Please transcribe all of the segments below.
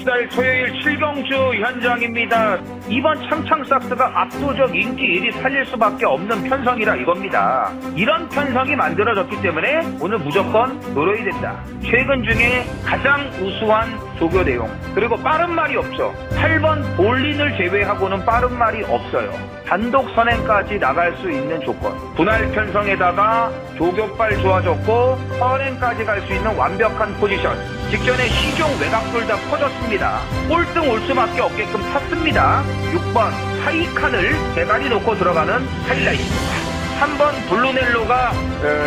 24일 토요일 칠경주 현장입니다. 이번 창창삭스가 압도적 인기 1위 살릴 수밖에 없는 편성이라 이겁니다. 이런 편성이 만들어졌기 때문에 오늘 무조건 노려야 된다. 최근 중에 가장 우수한 조교 내용, 그리고 빠른 말이 없죠. 8번 볼린을 제외하고는 빠른 말이 없어요. 단독 선행까지 나갈 수 있는 조건, 분할 편성에다가 조교빨 좋아졌고 선행까지 갈 수 있는 완벽한 포지션, 직전에 시종 외곽돌 다 퍼졌습니다. 꼴등 올 수밖에 없게끔 탔습니다. 6번 하이칸을 대가리 놓고 들어가는 하이라이트. 3번 블루넬로가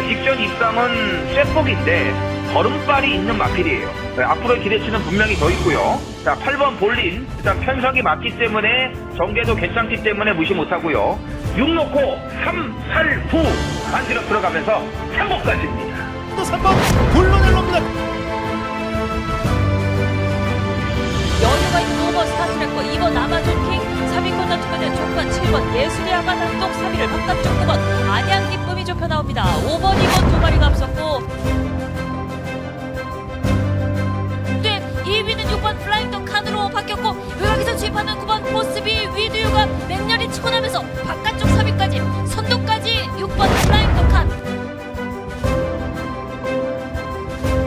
직전 입상은 쇠폭인데 걸음발이 있는 마필이에요. 앞으로의 기대치는 분명히 더 있고요. 자, 8번 볼린, 일단 편성이 맞기 때문에 전개도 괜찮기 때문에 무시 못하고요. 6 놓고 3, 8, 9 만들어 들어가면서 3번까지입니다. 또 3번 블루넬로입니다. 여유가 있는 5번 스타트랙과 2번 아마존킹, 3위권 다투게 조건 7번 예술의 아가 단독, 3위를 바깥쪽 9번 안양 기쁨이 좁혀 나옵니다. 5번, 2번 두 마리가 앞섰고 2위는 6번 플라잉더 칸으로 바뀌었고 외곽에서 주입하는 9번 포스비 위드유가 맹렬히 치고 나면서 바깥쪽 3위까지 선두까지 6번 플라잉더 칸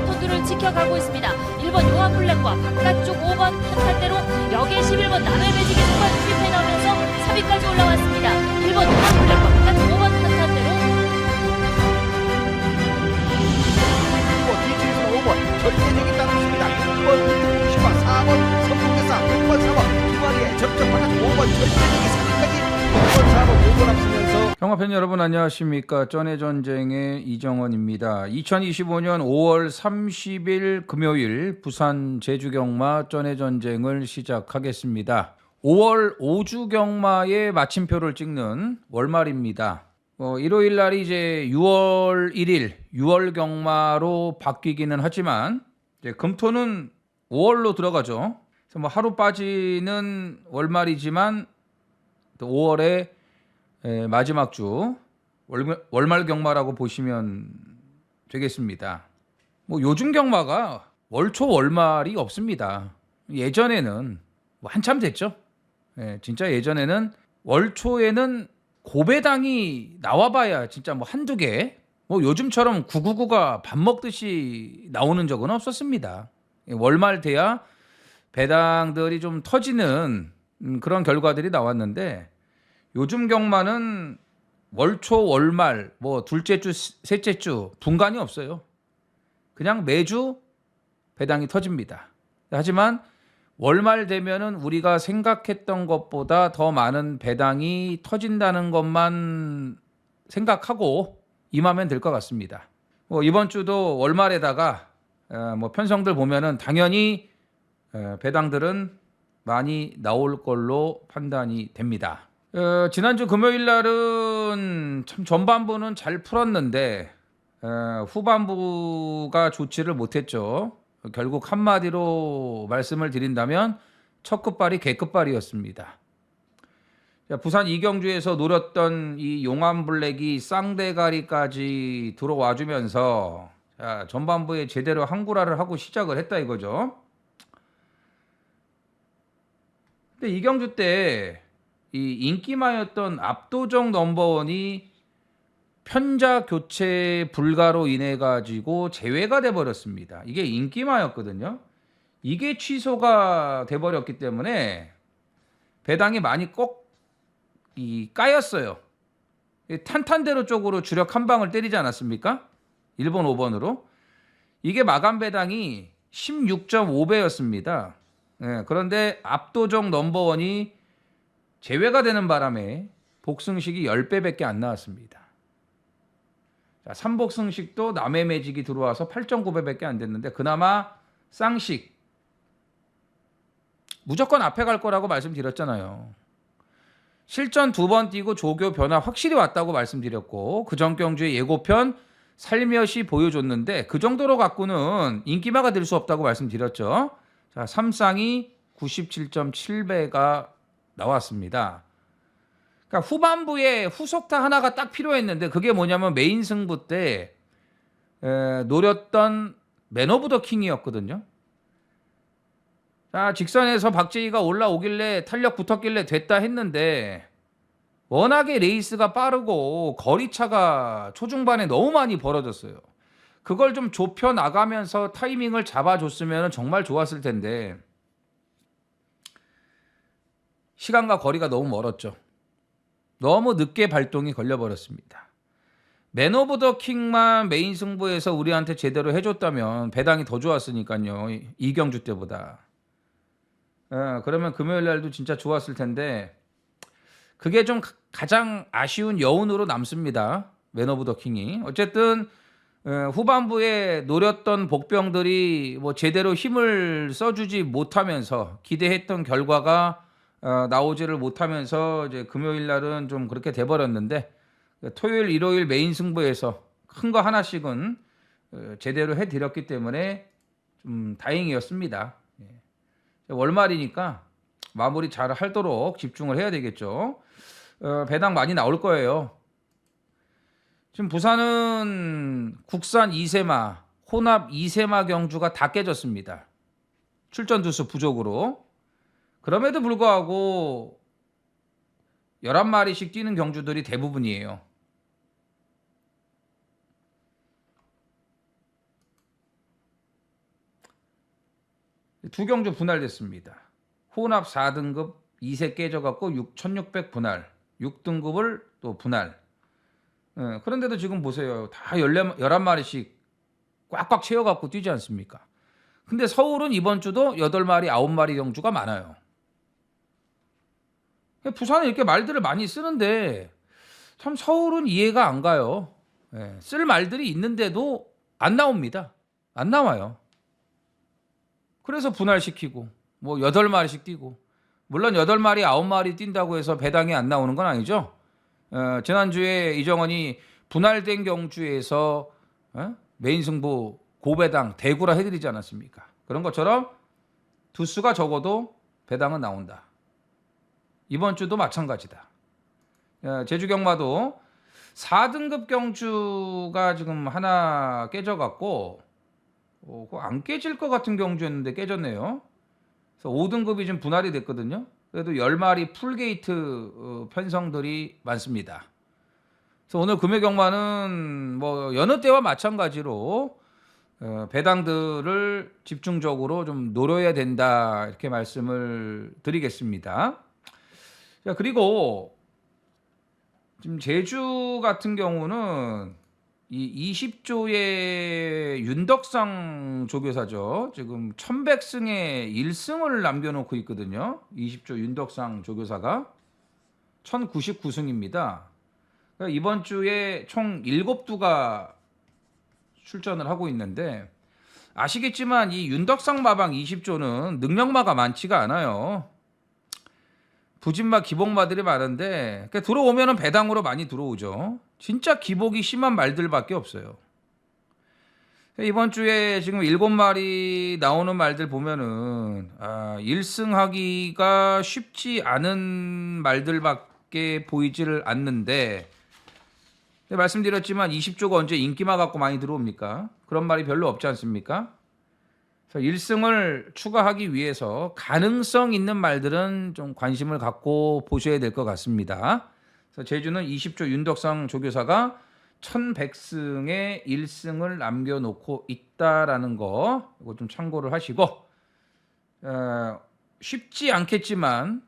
선두를 지켜가고 있습니다. 1번 요한블랙과 바깥쪽 5번 탄탄대로 여기에 11번 남의 매직의 중간 주입해 나오면서 3위까지 올라왔습니다. 1번 요한블랙과 바깥쪽 5번 탄탄대로 뒤쪽에서 5번 절대적인 따라붙습니다. 6번 20번 4번 선풍대사 6번 4번 두 마리에 접점 바깥 5번 절대적인 3위까지 6번 4번 5번 앞서면서 평화팬 여러분 안녕하십니까. 쩐의 전쟁의 이정원입니다. 2025년 5월 30일 금요일 부산 제주경마 쩐의 전쟁을 시작하겠습니다. 5월 5주 경마의 마침표를 찍는 월말입니다. 일요일 날이 이제 6월 1일 6월 경마로 바뀌기는 하지만 이제 금토는 5월로 들어가죠. 그래서 뭐 하루 빠지는 월말이지만 또 5월의 마지막 주 월말 경마라고 보시면 되겠습니다. 뭐 요즘 경마가 월초 월말이 없습니다. 예전에는 뭐 한참 됐죠. 진짜 예전에는 월초에는 고배당이 나와봐야 진짜 뭐 한두 개, 뭐 요즘처럼 999가 밥 먹듯이 나오는 적은 없었습니다. 월말 돼야 배당들이 좀 터지는 그런 결과들이 나왔는데 요즘 경마는 월초 월말 뭐 둘째 주 셋째 주 분간이 없어요. 그냥 매주 배당이 터집니다. 하지만 월말 되면은 우리가 생각했던 것보다 더 많은 배당이 터진다는 것만 생각하고 임하면 될 것 같습니다. 이번 주도 월말에다가 뭐 편성들 보면은 당연히 배당들은 많이 나올 걸로 판단이 됩니다. 지난주 금요일 날은 참 전반부는 잘 풀었는데 후반부가 좋지를 못했죠. 결국 한마디로 말씀을 드린다면 첫 끝발이 개끝발이었습니다. 부산 이경주에서 노렸던 이 용암블랙이 쌍대가리까지 들어와주면서 전반부에 제대로 한구라를 하고 시작을 했다 이거죠. 근데 이경주 때 이 인기마였던 압도적 넘버원이 편자 교체 불가로 인해 가지고 제외가 돼 버렸습니다. 이게 인기마였거든요. 이게 취소가 돼 버렸기 때문에 배당이 많이 까였어요. 탄탄대로 쪽으로 주력 한 방을 때리지 않았습니까? 1번 5번으로. 이게 마감 배당이 16.5배였습니다. 그런데 압도적 넘버원이 제외가 되는 바람에 복승식이 10배밖에 안 나왔습니다. 자, 3복승식도 남의 매직이 들어와서 8.9배밖에 안 됐는데 그나마 쌍식 무조건 앞에 갈 거라고 말씀드렸잖아요. 실전 2번 뛰고 조교 변화 확실히 왔다고 말씀드렸고 그전 경주의 예고편 살며시 보여줬는데 그 정도로 갖고는 인기마가 될 수 없다고 말씀드렸죠. 자, 3쌍이 97.7배가 나왔습니다. 그러니까 후반부에 후속타 하나가 딱 필요했는데 그게 뭐냐면 메인 승부 때 노렸던 맨 오브 더 킹이었거든요. 자, 직선에서 박재희가 올라오길래 탄력 붙었길래 됐다 했는데 워낙에 레이스가 빠르고 거리차가 초중반에 너무 많이 벌어졌어요. 그걸 좀 좁혀 나가면서 타이밍을 잡아줬으면 정말 좋았을 텐데 시간과 거리가 너무 멀었죠. 너무 늦게 발동이 걸려버렸습니다. 맨 오브 더 킹만 메인 승부에서 우리한테 제대로 해줬다면 배당이 더 좋았으니까요. 이경주 때보다. 그러면 금요일 날도 진짜 좋았을 텐데 그게 좀 가장 아쉬운 여운으로 남습니다. 맨 오브 더 킹이. 어쨌든 후반부에 노렸던 복병들이 뭐 제대로 힘을 써주지 못하면서 기대했던 결과가 나오지를 못하면서 이제 금요일 날은 좀 그렇게 돼버렸는데 토요일, 일요일 메인 승부에서 큰 거 하나씩은 제대로 해드렸기 때문에 좀 다행이었습니다. 월말이니까 마무리 잘 하도록 집중을 해야 되겠죠. 배당 많이 나올 거예요. 지금 부산은 국산 2세마, 혼합 2세마 경주가 다 깨졌습니다. 출전 두수 부족으로. 그럼에도 불구하고 11마리씩 뛰는 경주들이 대부분이에요. 두 경주 분할됐습니다. 혼합 4등급 2세 깨져갖고 1600 분할, 6등급을 또 분할. 그런데도 지금 보세요. 다 11마리씩 꽉꽉 채워갖고 뛰지 않습니까? 근데 서울은 이번 주도 8마리, 9마리 경주가 많아요. 부산은 이렇게 말들을 많이 쓰는데 참 서울은 이해가 안 가요. 쓸 말들이 있는데도 안 나옵니다. 안 나와요. 그래서 분할시키고 뭐 8마리씩 뛰고 물론 8마리, 9마리 뛴다고 해서 배당이 안 나오는 건 아니죠. 지난주에 이정원이 분할된 경주에서 메인 승부 고배당 대구라 해드리지 않았습니까? 그런 것처럼 두수가 적어도 배당은 나온다. 이번 주도 마찬가지다. 제주 경마도 4등급 경주가 지금 하나 깨져갖고 안 깨질 것 같은 경주였는데 깨졌네요. 그래서 5등급이 지금 분할이 됐거든요. 그래도 10마리 풀게이트 편성들이 많습니다. 그래서 오늘 금요 경마는 뭐 여느 때와 마찬가지로 배당들을 집중적으로 좀 노려야 된다 이렇게 말씀을 드리겠습니다. 자, 그리고 지금 제주 같은 경우는 이 20조의 윤덕상 조교사죠. 지금 1100승에 1승을 남겨놓고 있거든요. 20조 윤덕상 조교사가 1099승입니다. 그러니까 이번 주에 총 7두가 출전을 하고 있는데 아시겠지만 이 윤덕상 마방 20조는 능력마가 많지가 않아요. 부진마 기복마들이 많은데 그러니까 들어오면은 배당으로 많이 들어오죠. 진짜 기복이 심한 말들밖에 없어요. 이번 주에 지금 7마리 나오는 말들 보면은 1승하기가 쉽지 않은 말들밖에 보이지를 않는데 말씀드렸지만 20조가 언제 인기마 갖고 많이 들어옵니까? 그런 말이 별로 없지 않습니까? 그래서 1승을 추가하기 위해서 가능성 있는 말들은 좀 관심을 갖고 보셔야 될 것 같습니다. 그래서 제주는 20조 윤덕상 조교사가 1100승에 1승을 남겨놓고 있다라는 거 이거 좀 참고를 하시고 쉽지 않겠지만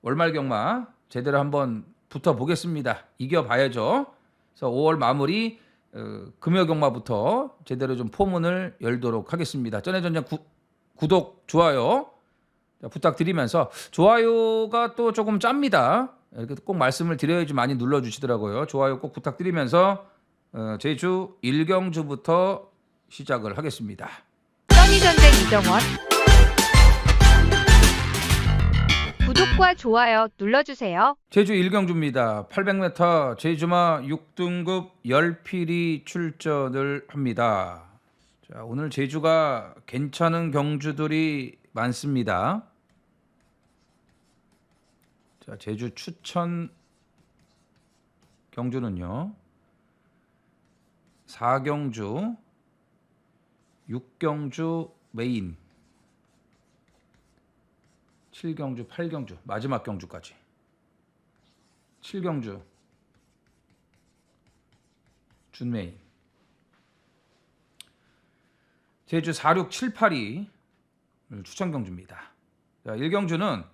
월말 경마 제대로 한번 붙어보겠습니다. 이겨봐야죠. 그래서 5월 마무리 금요 경마부터 제대로 좀 포문을 열도록 하겠습니다. 전해전장 구독, 좋아요 부탁드리면서 좋아요가 또 조금 짭니다. 이렇게 꼭 말씀을 드려야지 많이 눌러주시더라고요. 좋아요 꼭 부탁드리면서 제주 1경주부터 시작을 하겠습니다. 써니전쟁 이정원 구독과 좋아요 눌러주세요. 제주 1경주입니다. 800m 제주마 6등급 10필이 출전을 합니다. 자, 오늘 제주가 괜찮은 경주들이 많습니다. 자, 제주 추천 경주는요. 4경주, 6경주 메인 7경주, 8경주, 마지막 경주까지. 7경주 준메인. 제주 4, 6, 7, 8이 추천 경주입니다. 자, 1경주는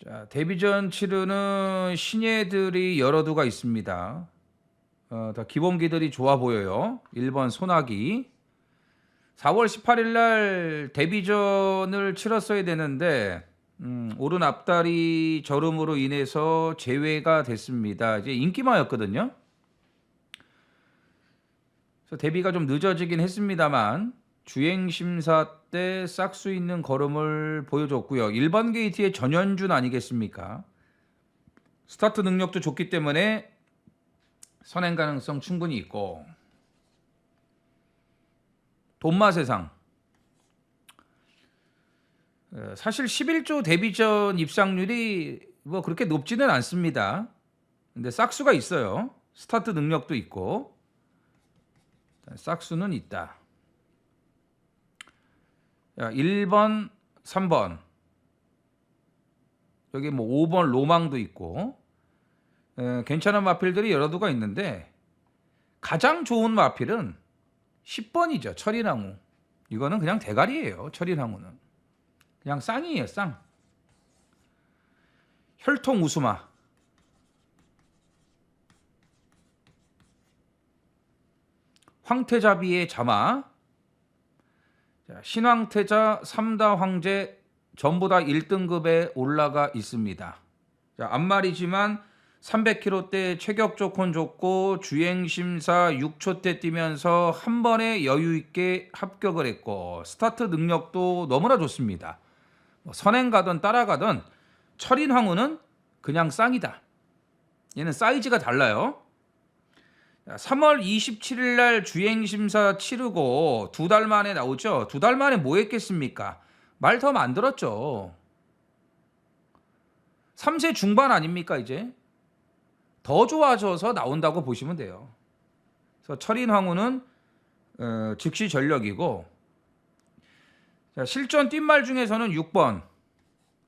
자, 데뷔전 치르는 신예들이 여러 두가 있습니다. 다 기본기들이 좋아 보여요. 1번 소나기. 4월 18일 날 데뷔전을 치렀어야 되는데 오른 앞다리 저름으로 인해서 제외가 됐습니다. 이제 인기마였거든요. 그래서 데뷔가 좀 늦어지긴 했습니다만 주행 심사 때 싹수 있는 걸음을 보여줬고요. 1번 게이트의 전현준 아니겠습니까? 스타트 능력도 좋기 때문에 선행 가능성 충분히 있고, 돈마세상 사실 11조 데뷔전 입상률이 뭐 그렇게 높지는 않습니다. 근데 싹수가 있어요. 스타트 능력도 있고 싹수는 있다. 1번, 3번 여기 뭐 5번 로망도 있고 괜찮은 마필들이 여러 두가 있는데 가장 좋은 마필은 10번이죠. 철인항우. 이거는 그냥 대가리예요. 철인항우는 그냥 쌍이에요. 쌍. 혈통 우수마. 황태자비의 자마. 자, 신황태자 3다 황제 전부 다 1등급에 올라가 있습니다. 자, 앞말이지만 300km대 체격 조건 좋고 주행심사 6초대 뛰면서 한 번에 여유 있게 합격을 했고 스타트 능력도 너무나 좋습니다. 선행 가든 따라가든 철인황우는 그냥 쌍이다. 얘는 사이즈가 달라요. 3월 27일 날 주행심사 치르고 2달 만에 나오죠. 2달 만에 뭐 했겠습니까? 말 더 만들었죠. 3세 중반 아닙니까 이제? 더 좋아져서 나온다고 보시면 돼요. 그래서 철인황우는 즉시 전력이고, 자, 실전 뛴말 중에서는 6번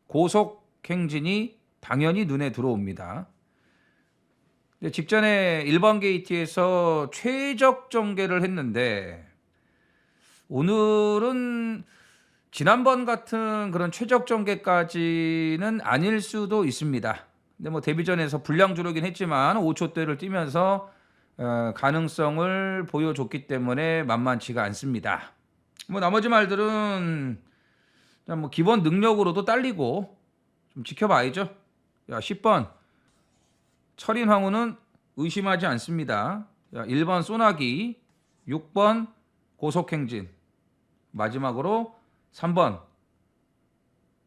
고속행진이 당연히 눈에 들어옵니다. 직전에 1번 게이트에서 최적 정계를 했는데 오늘은 지난번 같은 그런 최적 정계까지는 아닐 수도 있습니다. 근데 뭐 데뷔전에서 불량주로긴 했지만 5초대를 뛰면서 가능성을 보여줬기 때문에 만만치가 않습니다. 뭐 나머지 말들은 뭐 기본 능력으로도 딸리고 좀 지켜봐야죠. 10번 철인황우는 의심하지 않습니다. 1번 소나기, 6번 고속행진, 마지막으로 3번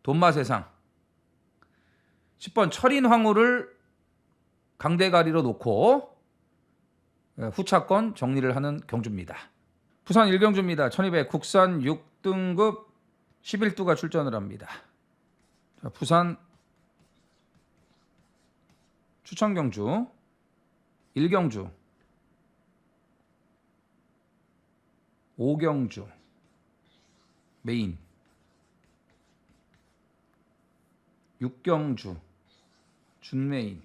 돈마세상, 10번 철인황우를 강대가리로 놓고 후차권 정리를 하는 경주입니다. 부산 1경주입니다. 1200 국산 6등급 11두가 출전을 합니다. 자, 부산 추천경주 1경주 5경주 메인 6경주 준메인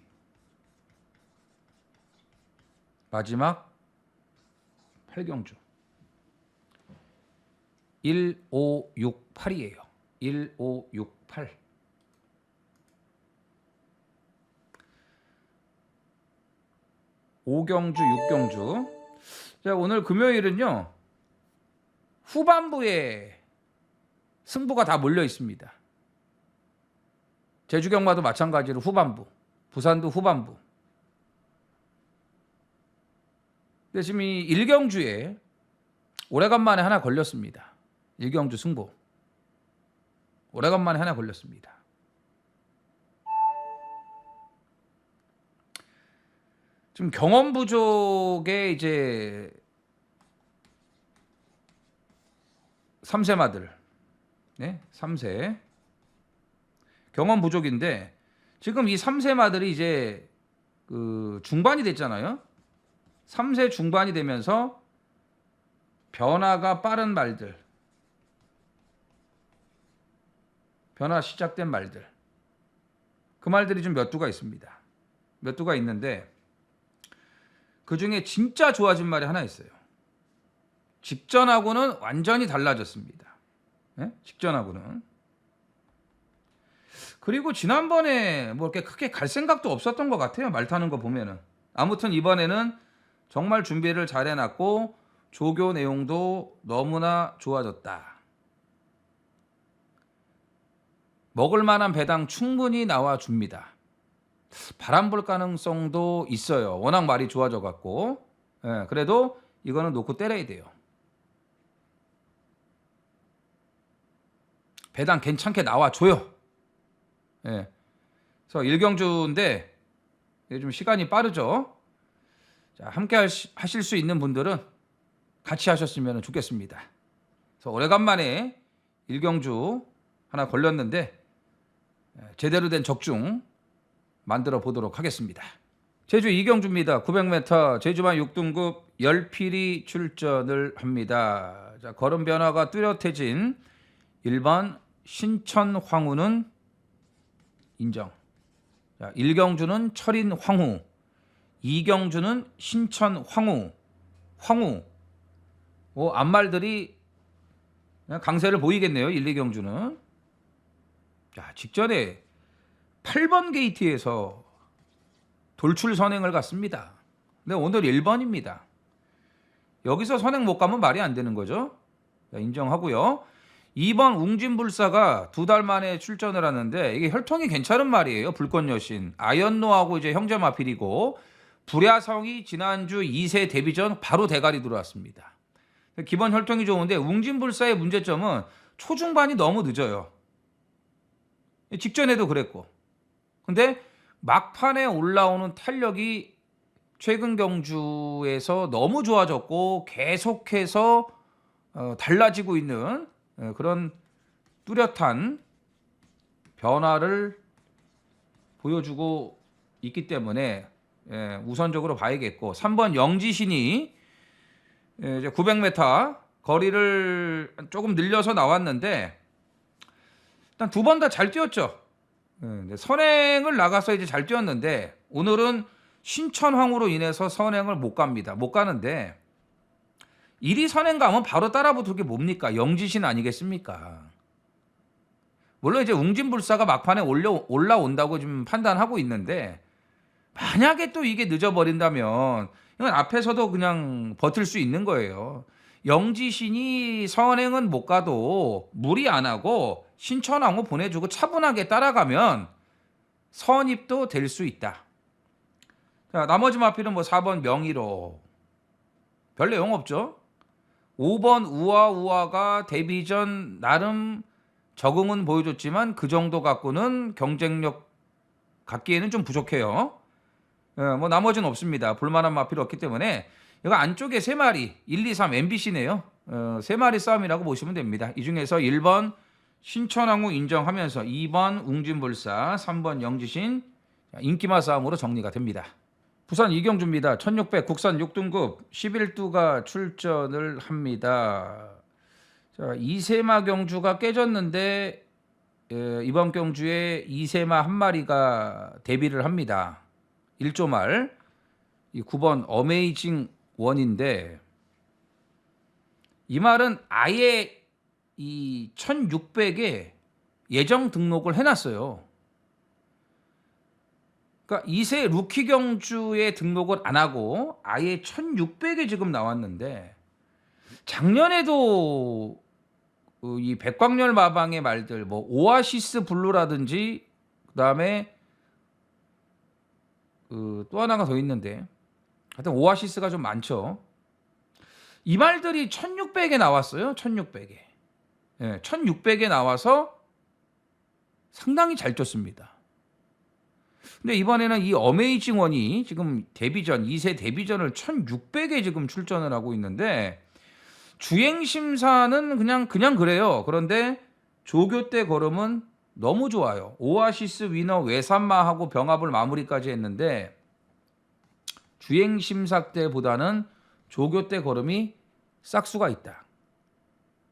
마지막 8경주 1, 5, 6, 8이에요. 1, 5, 6, 8. 오경주, 6경주. 자, 오늘 금요일은요. 후반부에 승부가 다 몰려 있습니다. 제주 경마도 마찬가지로 후반부. 부산도 후반부. 근데 지금 이 1경주에 오래간만에 하나 걸렸습니다. 1경주 승부. 오래간만에 하나 걸렸습니다. 지금 경험 부족의 이제 3세마들, 네, 3세 경험 부족인데 지금 이 3세마들이 이제 그 중반이 됐잖아요. 3세 중반이 되면서 변화가 빠른 말들, 변화 시작된 말들. 그 말들이 좀 몇 두가 있습니다. 몇 두가 있는데 그중에 진짜 좋아진 말이 하나 있어요. 직전하고는 완전히 달라졌습니다. 네? 직전하고는. 그리고 지난번에 뭐 이렇게 크게 갈 생각도 없었던 것 같아요. 말 타는 거 보면은. 아무튼 이번에는 정말 준비를 잘 해놨고 조교 내용도 너무나 좋아졌다. 먹을 만한 배당 충분히 나와줍니다. 바람 불 가능성도 있어요. 워낙 말이 좋아져 갖고. 예, 그래도 이거는 놓고 때려야 돼요. 배당 괜찮게 나와줘요. 예. 그래서 일경주인데 이게 좀 시간이 빠르죠. 자, 함께 하실 수 있는 분들은 같이 하셨으면 좋겠습니다. 그래서 오래간만에 일경주 하나 걸렸는데 제대로 된 적중 만들어 보도록 하겠습니다. 제주 이경주입니다. 900m 제주만 6등급 열필이 출전을 합니다. 자, 걸음 변화가 뚜렷해진 1번 신천 황후는 인정. 자, 일경주는 철인 황후, 이경주는 신천 황후. 앞말들이 그냥 강세를 보이겠네요. 1, 2경주는. 자, 직전에 8번 게이트에서 돌출 선행을 갔습니다. 근데 오늘 1번입니다. 여기서 선행 못 가면 말이 안 되는 거죠. 자, 인정하고요. 2번 웅진불사가 2달 만에 출전을 하는데 이게 혈통이 괜찮은 말이에요. 불꽃여신. 아연노하고 이제 형제마필이고 불야성이 지난주 2세 데뷔전 바로 대가리 들어왔습니다. 기본 혈통이 좋은데 웅진불사의 문제점은 초중반이 너무 늦어요. 직전에도 그랬고. 근데 막판에 올라오는 탄력이 최근 경주에서 너무 좋아졌고 계속해서 달라지고 있는 그런 뚜렷한 변화를 보여주고 있기 때문에 우선적으로 봐야겠고 3번 영지신이 이제 900m 거리를 조금 늘려서 나왔는데 일단 2번 다 잘 뛰었죠. 선행을 나가서 이제 잘 뛰었는데 오늘은 신천황후로 인해서 선행을 못 갑니다. 못 가는데 1위 선행 가면 바로 따라붙을 게 뭡니까? 영지신 아니겠습니까? 물론 이제 웅진불사가 막판에 올라온다고 지금 판단하고 있는데 만약에 또 이게 늦어버린다면 이건 앞에서도 그냥 버틸 수 있는 거예요. 영지신이 선행은 못 가도 무리 안 하고 신천황후 보내주고 차분하게 따라가면 선입도 될 수 있다. 자, 나머지 마필은 뭐 4번 명의로 별 내용 없죠. 5번 우아가 데뷔전 나름 적응은 보여줬지만 그 정도 갖고는 경쟁력 갖기에는 좀 부족해요. 뭐 나머지는 없습니다. 볼만한 마필 없기 때문에 이거 안쪽에 3마리 1, 2, 3 MBC네요. 3마리 싸움이라고 보시면 됩니다. 이 중에서 1번 신천황후 인정하면서 2번 웅진불사, 3번 영지신 인기마 싸움으로 정리가 됩니다. 부산 이경주입니다. 1600 국산 6등급 11두가 출전을 합니다. 자, 이세마 경주가 깨졌는데 이번 경주에 이세마 한 마리가 데뷔를 합니다. 1조 말 이 9번 어메이징 원인데 이 말은 아예 이 1600에 예정 등록을 해놨어요. 그러니까 2세 루키 경주에 등록을 안 하고 아예 1600에 지금 나왔는데 작년에도 이 백광열 마방의 말들 뭐 오아시스 블루라든지 그다음에 또 하나가 더 있는데 하여튼 오아시스가 좀 많죠. 이 말들이 1600에 나왔어요. 1600에. 예, 1600에 나와서 상당히 잘 쪘습니다. 근데 이번에는 이 어메이징 원이 지금 데뷔전 2세 데뷔전을 1600에 지금 출전을 하고 있는데 주행 심사는 그냥 그래요. 그런데 조교 때 걸음은 너무 좋아요. 오아시스 위너 외산마하고 병합을 마무리까지 했는데 주행 심사 때보다는 조교 때 걸음이 싹수가 있다.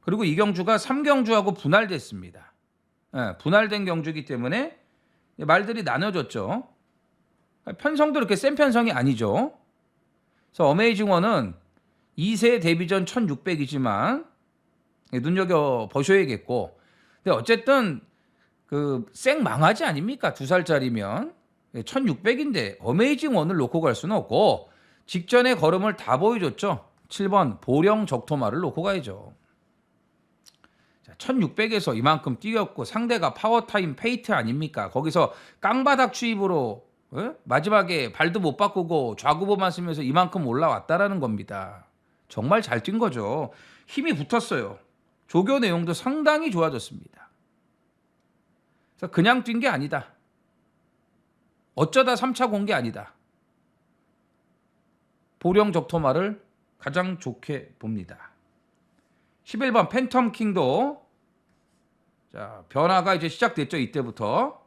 그리고 이경주가 3경주하고 분할됐습니다. 분할된 경주이기 때문에 말들이 나눠졌죠. 편성도 이렇게 센 편성이 아니죠. 그래서 어메이징1은 2세 데뷔전 1600이지만 눈여겨 보셔야겠고, 근데 어쨌든 그 생망하지 아닙니까? 2살짜리면 1600인데 어메이징1을 놓고 갈 수는 없고 직전에 걸음을 다 보여줬죠. 7번 보령 적토마를 놓고 가야죠. 1600에서 이만큼 뛰었고 상대가 파워타임 페이트 아닙니까? 거기서 깡바닥 추입으로 마지막에 발도 못 바꾸고 좌구보만 쓰면서 이만큼 올라왔다라는 겁니다. 정말 잘 뛴 거죠. 힘이 붙었어요. 조교 내용도 상당히 좋아졌습니다. 그래서 그냥 뛴 게 아니다. 어쩌다 3차 공 게 아니다. 보령 적토마를 가장 좋게 봅니다. 11번 팬텀 킹도 자, 변화가 이제 시작됐죠. 이때부터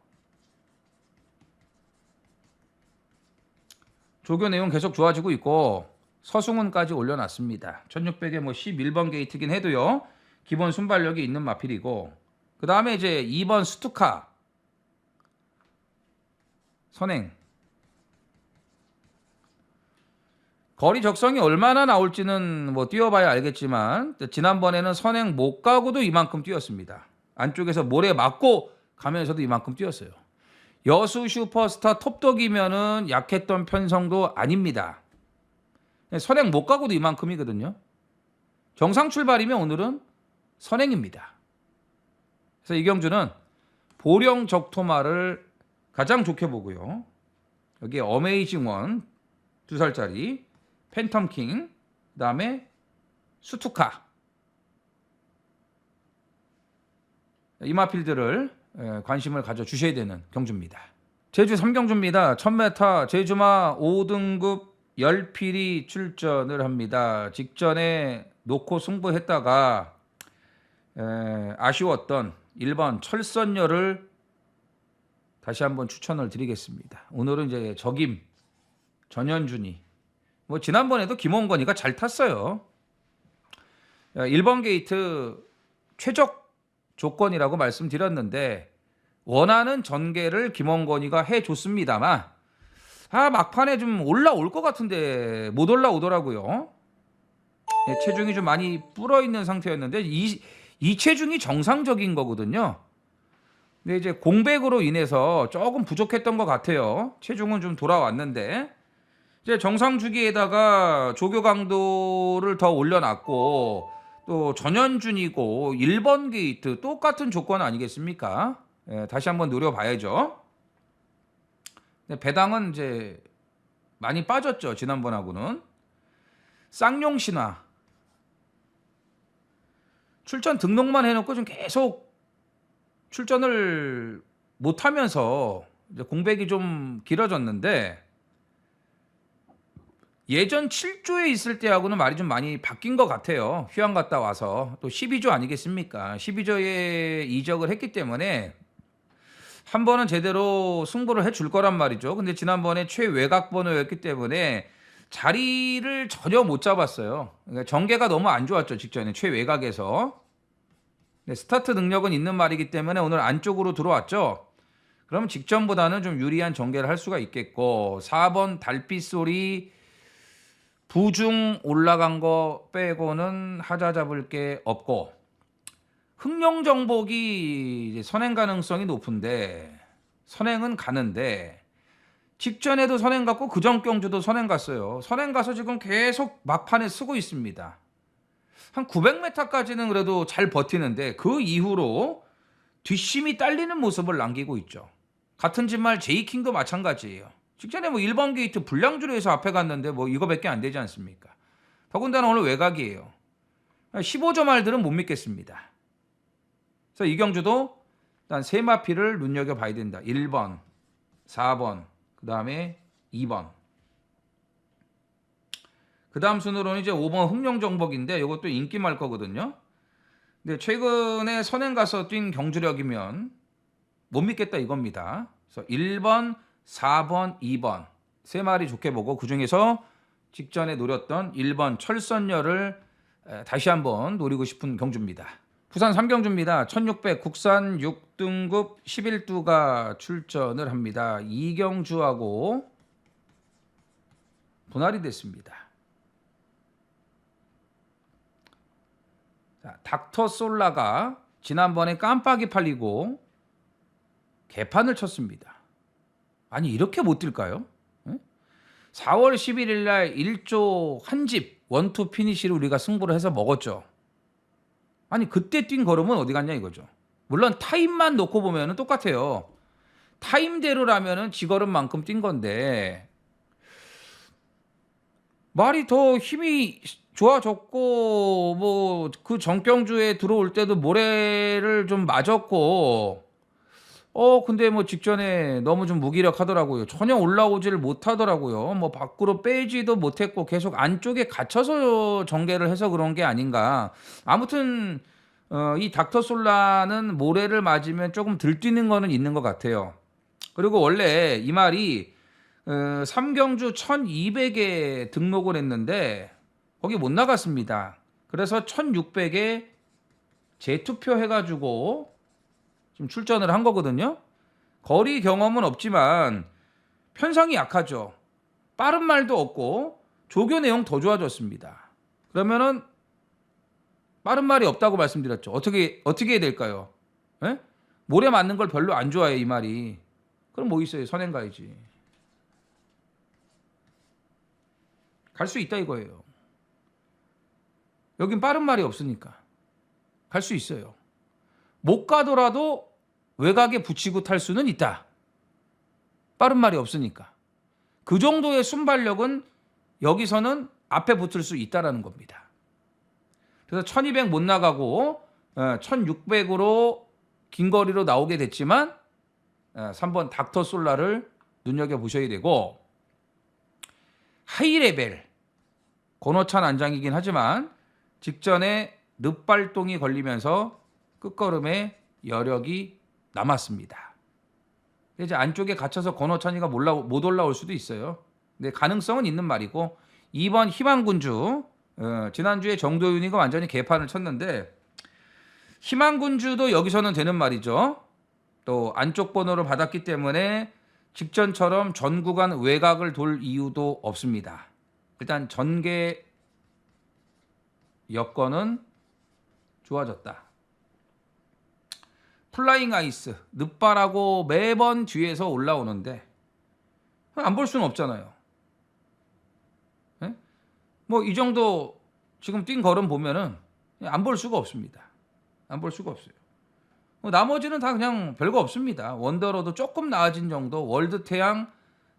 조교 내용 계속 좋아지고 있고 서승훈까지 올려놨습니다. 1600에 뭐 11번 게이트긴 해도요. 기본 순발력이 있는 마필이고, 그 다음에 이제 2번 스투카 선행. 거리 적성이 얼마나 나올지는 뭐 뛰어봐야 알겠지만 지난번에는 선행 못 가고도 이만큼 뛰었습니다. 안쪽에서 모래 맞고 가면서도 이만큼 뛰었어요. 여수 슈퍼스타 톱독이면은 약했던 편성도 아닙니다. 선행 못 가고도 이만큼이거든요. 정상 출발이면 오늘은 선행입니다. 그래서 이경주는 보령 적토마를 가장 좋게 보고요. 여기에 어메이징1 2살짜리, 팬텀킹, 그 다음에 수투카, 이마필드를 관심을 가져주셔야 되는 경주입니다. 제주 3경주입니다. 1000m 제주마 5등급 열필이 출전을 합니다. 직전에 놓고 승부했다가 아쉬웠던 1번 철선녀를 다시 한번 추천을 드리겠습니다. 오늘은 이제 적임 전현준이, 뭐 지난번에도 김원건이가 잘 탔어요. 1번 게이트 최적 조건이라고 말씀드렸는데 원하는 전개를 김원건이가 해줬습니다만 막판에 좀 올라올 것 같은데 못 올라오더라고요. 체중이 좀 많이 불어있는 상태였는데 이 체중이 정상적인 거거든요. 근데 이제 공백으로 인해서 조금 부족했던 것 같아요. 체중은 좀 돌아왔는데 이제 정상 주기에다가 조교 강도를 더 올려놨고 또 전현준이고 1번 게이트 똑같은 조건 아니겠습니까? 다시 한번 노려봐야죠. 배당은 이제 많이 빠졌죠. 지난번하고는. 쌍용신화 출전 등록만 해놓고 좀 계속 출전을 못하면서 이제 공백이 좀 길어졌는데 예전 7조에 있을 때하고는 말이 좀 많이 바뀐 것 같아요. 휴양 갔다 와서 또 12조 아니겠습니까? 12조에 이적을 했기 때문에 한 번은 제대로 승부를 해줄 거란 말이죠. 근데 지난번에 최외곽 번호였기 때문에 자리를 전혀 못 잡았어요. 그러니까 전개가 너무 안 좋았죠. 직전에 최외곽에서. 스타트 능력은 있는 말이기 때문에 오늘 안쪽으로 들어왔죠. 그럼 직전보다는 좀 유리한 전개를 할 수가 있겠고 4번 달빛소리 부중 올라간 거 빼고는 하자 잡을 게 없고 흥룡정복이 이제 선행 가능성이 높은데 선행은 가는데 직전에도 선행 갔고 그전 경주도 선행 갔어요. 선행 가서 지금 계속 막판에 쓰고 있습니다. 한 900m까지는 그래도 잘 버티는데 그 이후로 뒷심이 딸리는 모습을 남기고 있죠. 같은 진말 제이킹도 마찬가지예요. 직전에 뭐 1번 게이트 불량주로 해서 앞에 갔는데 뭐 이거밖에 안 되지 않습니까? 더군다나 오늘 외곽이에요. 15점 말들은 못 믿겠습니다. 그래서 이 경주도 일단 세 마피를 눈여겨봐야 된다. 1번, 4번, 그 다음에 2번. 그 다음 순으로는 이제 5번 흥룡정복인데 이것도 인기 말 거거든요. 근데 최근에 선행 가서 뛴 경주력이면 못 믿겠다 이겁니다. 그래서 1번, 4번, 2번 세 마리 좋게 보고 그중에서 직전에 노렸던 1번 철선녀를 다시 한번 노리고 싶은 경주입니다. 부산 삼경주입니다. 1600 국산 6등급 11두가 출전을 합니다. 이경주하고 분할이 됐습니다. 자, 닥터솔라가 지난번에 깜빡이 팔리고 개판을 쳤습니다. 아니 이렇게 못 뛸까요? 4월 11일 날 1조 한 집 원투 피니시를 우리가 승부를 해서 먹었죠. 아니 그때 뛴 걸음은 어디 갔냐 이거죠. 물론 타임만 놓고 보면 똑같아요. 타임대로라면 지걸음만큼 뛴 건데 말이 더 힘이 좋아졌고 뭐 그 정경주에 들어올 때도 모래를 좀 맞았고 근데 뭐 직전에 너무 좀 무기력하더라고요. 전혀 올라오지를 못하더라고요. 뭐 밖으로 빼지도 못했고 계속 안쪽에 갇혀서 전개를 해서 그런 게 아닌가. 아무튼 이 닥터솔라는 모래를 맞으면 조금 들뛰는 거는 있는 것 같아요. 그리고 원래 이 말이 삼경주 1200에 등록을 했는데 거기 못 나갔습니다. 그래서 1600에 재투표 해가지고 지금 출전을 한 거거든요. 거리 경험은 없지만 편성이 약하죠. 빠른 말도 없고 조교 내용 더 좋아졌습니다. 그러면은 빠른 말이 없다고 말씀드렸죠. 어떻게 해야 될까요? 에? 모래 맞는 걸 별로 안 좋아해 이 말이. 그럼 뭐 있어요? 선행 가야지. 갈 수 있다 이거예요. 여긴 빠른 말이 없으니까 갈 수 있어요. 못 가더라도 외곽에 붙이고 탈 수는 있다. 빠른 말이 없으니까. 그 정도의 순발력은 여기서는 앞에 붙을 수 있다라는 겁니다. 그래서 1200 못 나가고 1600으로 긴 거리로 나오게 됐지만 3번 닥터솔라를 눈여겨보셔야 되고 하이레벨 권호찬 안장이긴 하지만 직전에 늪발동이 걸리면서 끝걸음에 여력이 남았습니다. 이제 안쪽에 갇혀서 권호찬이가 못 올라올 수도 있어요. 근데 가능성은 있는 말이고 2번 희망군주 지난주에 정도윤이가 완전히 개판을 쳤는데 희망군주도 여기서는 되는 말이죠. 또 안쪽 번호를 받았기 때문에 직전처럼 전 구간 외곽을 돌 이유도 없습니다. 일단 전개 여건은 좋아졌다. 플라잉 아이스 늪바라고 매번 뒤에서 올라오는데 안 볼 수는 없잖아요. 뭐 이 정도 지금 뛴 걸음 보면은 안 볼 수가 없습니다. 안 볼 수가 없어요. 나머지는 다 그냥 별거 없습니다. 원더로도 조금 나아진 정도. 월드태양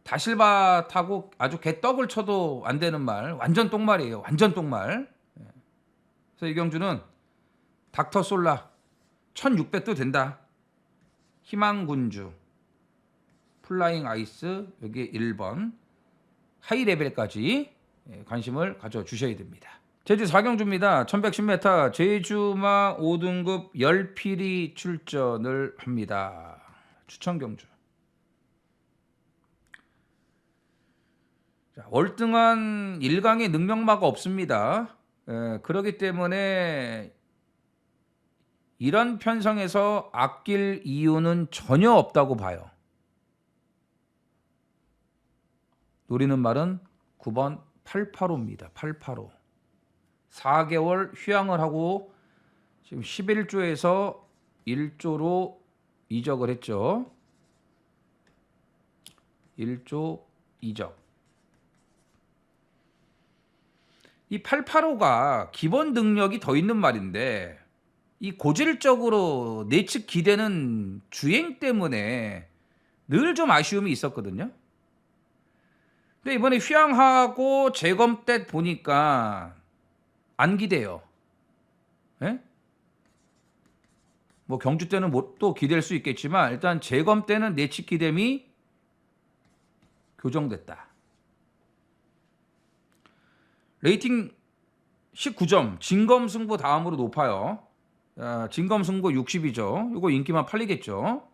다실바 타고 아주 개떡을 쳐도 안 되는 말. 완전 똥말이에요. 완전 똥말. 그래서 이경주는 닥터솔라 1600도 된다. 희망군주 플라잉 아이스 여기 1번 하이레벨까지 관심을 가져주셔야 됩니다. 제주 4경주입니다. 1110m 제주마 5등급 열필이 출전을 합니다. 추천경주. 자, 월등한 1강의 능력마가 없습니다. 그렇기 때문에 이런 편성에서 아낄 이유는 전혀 없다고 봐요. 노리는 말은 9번 885입니다. 885. 4개월 휴양을 하고 지금 11조에서 1조로 이적을 했죠. 1조 이적. 이 885가 기본 능력이 더 있는 말인데 이 고질적으로 내측 기대는 주행 때문에 늘 좀 아쉬움이 있었거든요. 근데 이번에 휴양하고 재검 때 보니까 안 기대요. 예? 뭐 경주 때는 또 기댈 수 있겠지만 일단 재검 때는 내측 기댐이 교정됐다. 레이팅 19점, 진검승부 다음으로 높아요. 진검승부 60이죠. 이거 인기만 팔리겠죠.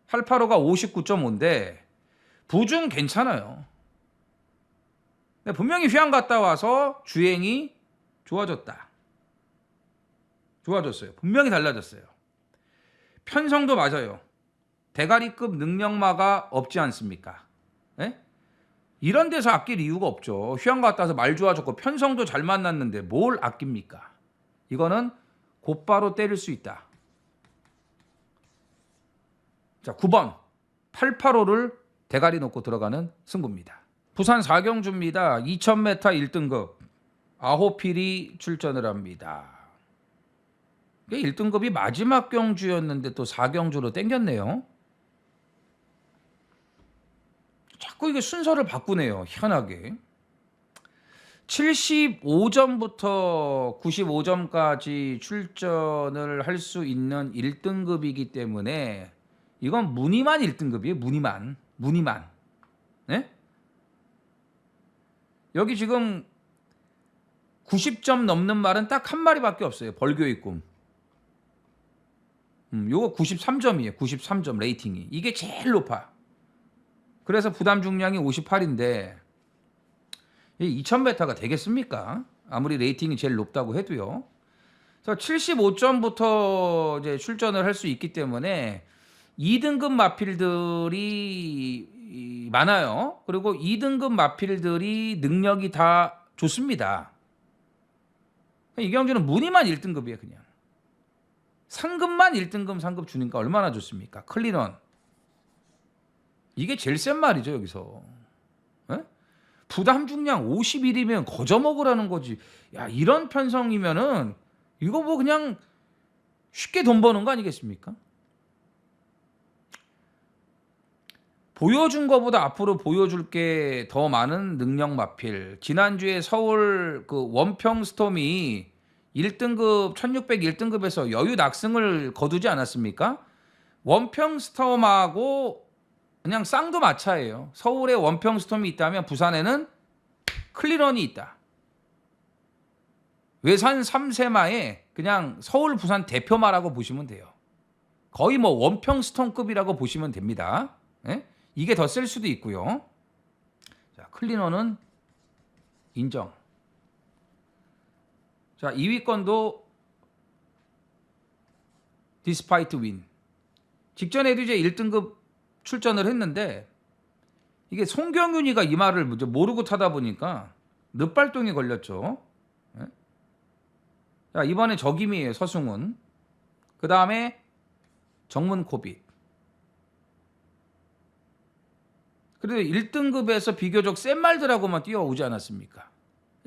885가 59.5인데 부중 괜찮아요. 분명히 휴양 갔다 와서 주행이 좋아졌다. 좋아졌어요. 분명히 달라졌어요. 편성도 맞아요. 대가리급 능력마가 없지 않습니까? 예? 이런 데서 아낄 이유가 없죠. 휴양 갔다 와서 말 좋아졌고 편성도 잘 만났는데 뭘 아낍니까? 이거는 곧바로 때릴 수 있다. 자, 9번 885를 대가리 놓고 들어가는 승부입니다. 부산 4경주입니다. 2000m 1등급 아호필이 출전을 합니다. 1등급이 마지막 경주였는데 또 4경주로 땡겼네요. 자꾸 이게 순서를 바꾸네요. 희한하게. 75점부터 95점까지 출전을 할 수 있는 1등급이기 때문에 이건 무늬만 1등급이에요. 무늬만. 네? 여기 지금 90점 넘는 말은 딱 한 마리밖에 없어요. 벌교의 꿈. 요거 93점이에요. 93점 레이팅이. 이게 제일 높아. 그래서 부담 중량이 58인데 2000m가 되겠습니까? 아무리 레이팅이 제일 높다고 해도요. 그래서 75점부터 이제 출전을 할 수 있기 때문에 2등급 마필들이 많아요. 그리고 2등급 마필들이 능력이 다 좋습니다. 이 경주는 무늬만 1등급이에요. 그냥 상급만 1등급 상급 주니까 얼마나 좋습니까? 클리넌 이게 제일 센 말이죠. 여기서 에? 부담 중량 51이면 거저 먹으라는 거지. 야, 이런 편성이면은 이거 뭐 그냥 쉽게 돈 버는 거 아니겠습니까? 보여준 거보다 앞으로 보여줄 게 더 많은 능력 마필. 지난주에 서울 그 원평 스톰이 1등급 1600 1등급에서 여유 낙승을 거두지 않았습니까? 원평 스톰하고 그냥 쌍두마차예요. 서울에 원평 스톰이 있다면 부산에는 클리런이 있다. 외산 3세마에 그냥 서울 부산 대표마라고 보시면 돼요. 거의 뭐 원평 스톰급이라고 보시면 됩니다. 예? 이게 더 셀 수도 있고요. 자, 클리너는 인정. 자, 2위권도 디스파이트 윈. 직전에도 이제 1등급 출전을 했는데 이게 송경윤이가 이 말을 모르고 타다 보니까 늪발동이 걸렸죠. 예? 자, 이번에 적임이에요. 서승훈. 그 다음에 정문코빗. 그래도 1등급에서 비교적 센 말들하고만 뛰어오지 않았습니까?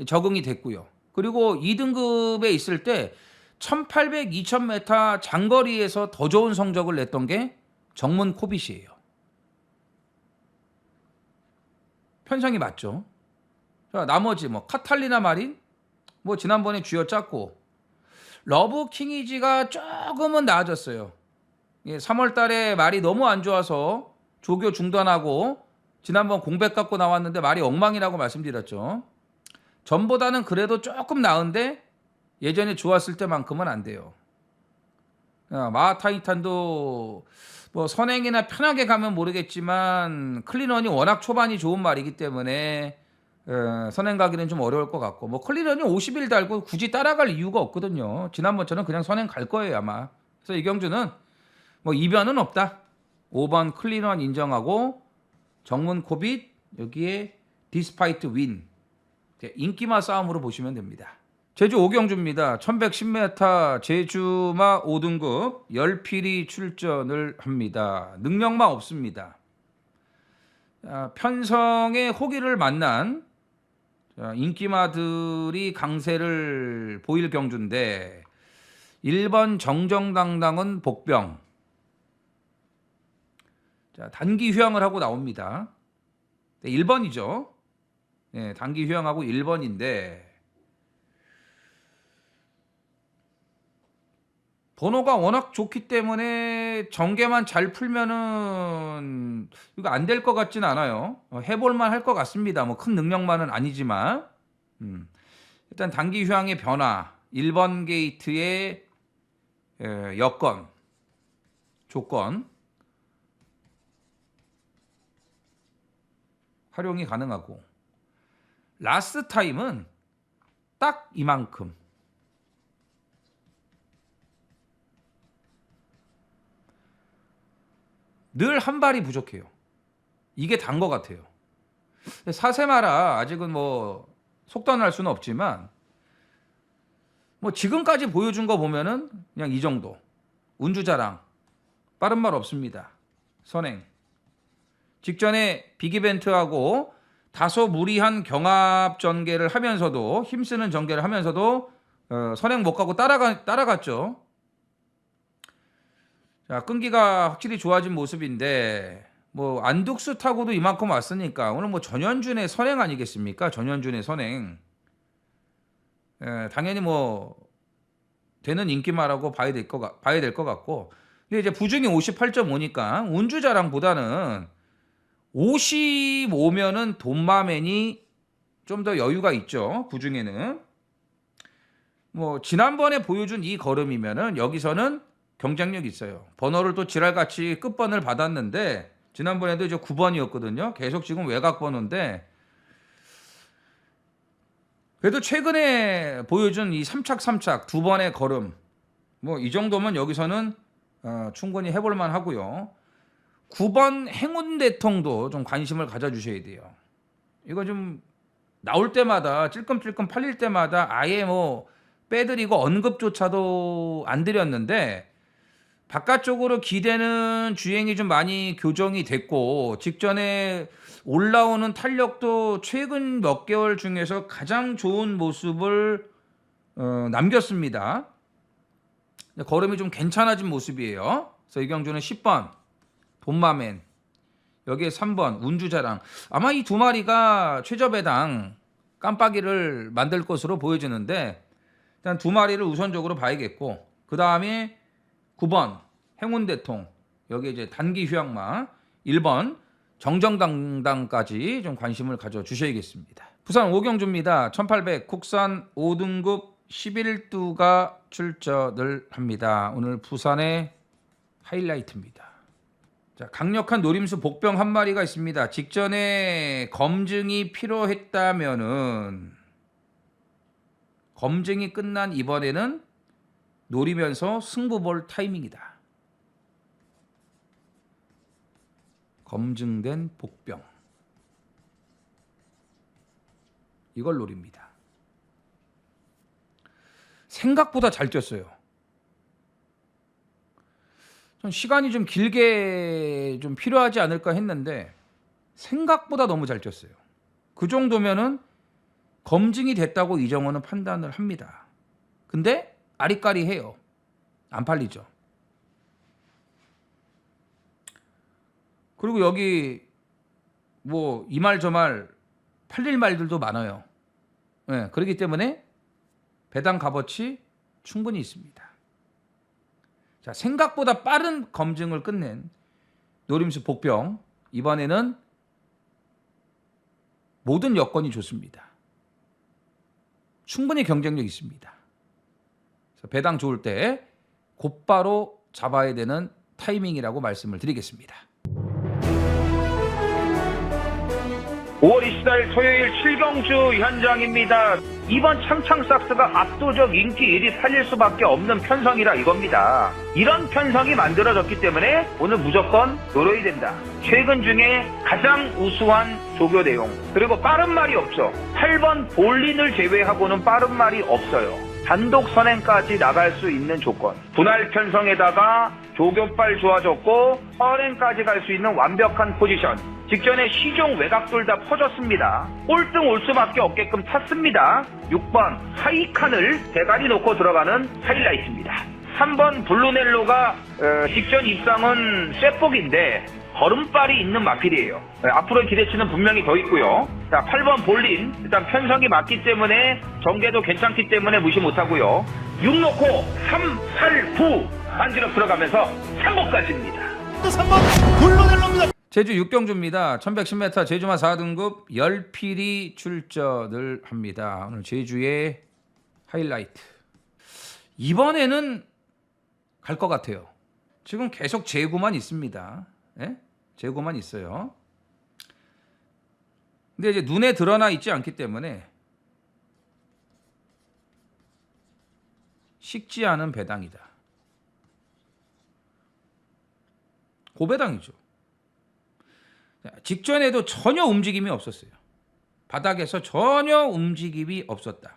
적응이 됐고요. 그리고 2등급에 있을 때 1800, 2000m 장거리에서 더 좋은 성적을 냈던 게 정문코빗이에요. 편성이 맞죠. 자, 나머지 뭐 카탈리나 마린 뭐 지난번에 쥐어짰고 러브 킹이지가 조금은 나아졌어요. 3월 달에 말이 너무 안 좋아서 조교 중단하고 지난번 공백 갖고 나왔는데 말이 엉망이라고 말씀드렸죠. 전보다는 그래도 조금 나은데 예전에 좋았을 때만큼은 안 돼요. 마하타이탄도 뭐 선행이나 편하게 가면 모르겠지만 클리런이 워낙 초반이 좋은 말이기 때문에 선행 가기는 좀 어려울 것 같고 뭐 클리런이 50일 달고 굳이 따라갈 이유가 없거든요. 지난번처럼 그냥 선행 갈 거예요 아마. 그래서 이 경주는 뭐 이변은 없다. 5번 클리런 인정하고 정문코빗 여기에 디스파이트 윈 인기마 싸움으로 보시면 됩니다. 제주 5경주입니다. 1110m 제주마 5등급 열필이 출전을 합니다. 능력마 없습니다. 편성의 호기를 만난 인기마들이 강세를 보일 경주인데 1번 정정당당은 복병. 자, 단기 휴양을 하고 나옵니다. 1번이죠. 네, 단기 휴양하고 1번인데 번호가 워낙 좋기 때문에 전개만 잘 풀면은 이거 안 될 것 같진 않아요. 해볼만 할 것 같습니다. 뭐 큰 능력만은 아니지만 일단 단기 휴양의 변화 1번 게이트의 여건 조건 활용이 가능하고 라스트 타임은 딱 이만큼 늘 한 발이 부족해요. 이게 단 것 같아요. 사세마라 아직은 뭐 속단할 수는 없지만 뭐 지금까지 보여준 거 보면은 그냥 이 정도. 운주자랑 빠른 말 없습니다. 선행. 직전에 빅이벤트하고 다소 무리한 경합 전개를 하면서도 힘쓰는 전개를 하면서도 선행 못 가고 따라갔죠. 자, 끈기가 확실히 좋아진 모습인데 뭐 안둑스 타고도 이만큼 왔으니까 오늘 뭐 전현준의 선행 아니겠습니까? 전현준의 선행. 당연히 뭐 되는 인기마라고 봐야 될 것 같고. 근데 이제 부중이 58.5니까 운주자랑보다는 55면은 돈마맨이 좀 더 여유가 있죠. 부중에는. 뭐 지난번에 보여준 이 걸음이면은 여기서는 경쟁력 있어요. 번호를 또 지랄같이 끝번을 받았는데 지난번에도 이제 9번이었거든요. 계속 지금 외곽 번호인데 그래도 최근에 보여준 이 3착 두 번의 걸음 뭐 이 정도면 여기서는 충분히 해볼만 하고요. 9번 행운대통도 좀 관심을 가져주셔야 돼요. 이거 좀 나올 때마다 찔끔찔끔 팔릴 때마다 아예 뭐 빼드리고 언급조차도 안 드렸는데 바깥쪽으로 기대는 주행이 좀 많이 교정이 됐고 직전에 올라오는 탄력도 최근 몇 개월 중에서 가장 좋은 모습을 남겼습니다. 걸음이 좀 괜찮아진 모습이에요. 그래서 이경주는 10번 돈마맨, 여기에 3번 운주자랑. 아마 이 두 마리가 최저배당 깜빡이를 만들 것으로 보여지는데 일단 두 마리를 우선적으로 봐야겠고 그 다음에 9번 행운대통, 여기 이제 단기 휴양마, 1번 정정당당까지 좀 관심을 가져주셔야겠습니다. 부산 오경주입니다. 1800 국산 5등급 11두가 출전을 합니다. 오늘 부산의 하이라이트입니다. 자, 강력한 노림수 복병 한 마리가 있습니다. 직전에 검증이 필요했다면은 검증이 끝난 이번에는 노리면서 승부 볼 타이밍이다. 검증된 복병. 이걸 노립니다. 생각보다 잘 뛰었어요. 전 시간이 좀 길게 좀 필요하지 않을까 했는데 생각보다 너무 잘 뛰었어요. 그 정도면은 검증이 됐다고 이정호는 판단을 합니다. 근데 아리까리해요. 안 팔리죠. 그리고 여기 뭐 이 말 저 말 팔릴 말들도 많아요. 네, 그렇기 때문에 배당 값어치 충분히 있습니다. 자, 생각보다 빠른 검증을 끝낸 노림수 복병, 이번에는 모든 여건이 좋습니다. 충분히 경쟁력 있습니다. 그래서 배당 좋을 때 곧바로 잡아야 되는 타이밍이라고 말씀을 드리겠습니다. 5월 24일 토요일 칠경주 현장입니다. 이번 창창삭스가 압도적 인기 1위 살릴 수밖에 없는 편성이라 이겁니다. 이런 편성이 만들어졌기 때문에 오늘 무조건 노려야 된다. 최근 중에 가장 우수한 조교 내용, 그리고 빠른 말이 없죠. 8번 볼린을 제외하고는 빠른 말이 없어요. 단독 선행까지 나갈 수 있는 조건, 분할 편성에다가 조교빨 좋아졌고 선행까지 갈 수 있는 완벽한 포지션, 직전에 시종 외곽돌 다 퍼졌습니다. 꼴등 올 수밖에 없게끔 탔습니다. 6번 하이칸을 대가리 놓고 들어가는 하이라이트입니다. 3번 블루넬로가 직전 입상은 쇠폭인데 걸음발이 있는 마필이에요. 앞으로 기대치는 분명히 더 있고요. 자, 8번 볼린, 일단 편성이 맞기 때문에 전개도 괜찮기 때문에 무시 못하고요. 6 놓고 3, 8, 9 반지로 들어가면서 3번까지입니다. 3번 블루넬로입니다. 제주 육경주입니다. 1110m 제주마 4등급 열필이 출전을 합니다. 오늘 제주의 하이라이트. 이번에는 갈 것 같아요. 지금 계속 재고만 있습니다. 예? 재고만 있어요. 근데 이제 눈에 드러나 있지 않기 때문에 식지 않은 배당이다. 고배당이죠. 직전에도 전혀 움직임이 없었어요. 바닥에서 전혀 움직임이 없었다.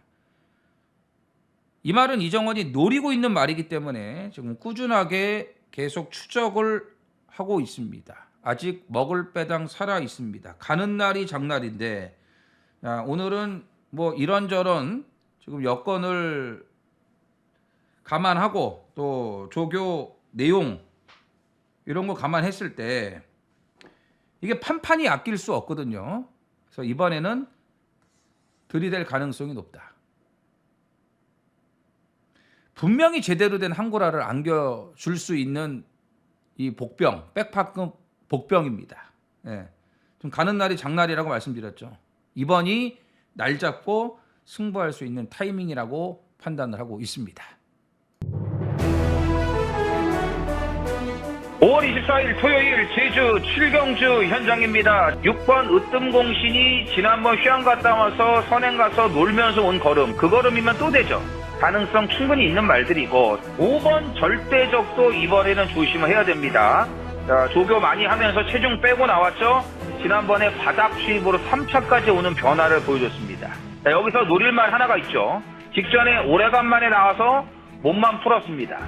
이 말은 이정원이 노리고 있는 말이기 때문에 지금 꾸준하게 계속 추적을 하고 있습니다. 아직 먹을 배당 살아 있습니다. 가는 날이 장날인데 오늘은 뭐 이런저런 지금 여건을 감안하고 또 조교 내용 이런 거 감안했을 때 이게 판판이 아낄 수 없거든요. 그래서 이번에는 들이댈 가능성이 높다. 분명히 제대로 된 한구라를 안겨줄 수 있는 이 복병, 백파급 복병입니다. 예. 좀 가는 날이 장날이라고 말씀드렸죠. 이번이 날 잡고 승부할 수 있는 타이밍이라고 판단을 하고 있습니다. 5월 24일 토요일 제주 칠경주 현장입니다. 6번 으뜸공신이 지난번 휴양 갔다 와서 선행 가서 놀면서 온 걸음, 그 걸음이면 또 되죠. 가능성 충분히 있는 말들이고 5번 절대적도 이번에는 조심을 해야 됩니다. 자, 조교 많이 하면서 체중 빼고 나왔죠. 지난번에 바닥 추입으로 3차까지 오는 변화를 보여줬습니다. 자, 여기서 노릴 말 하나가 있죠. 직전에 오래간만에 나와서 몸만 풀었습니다.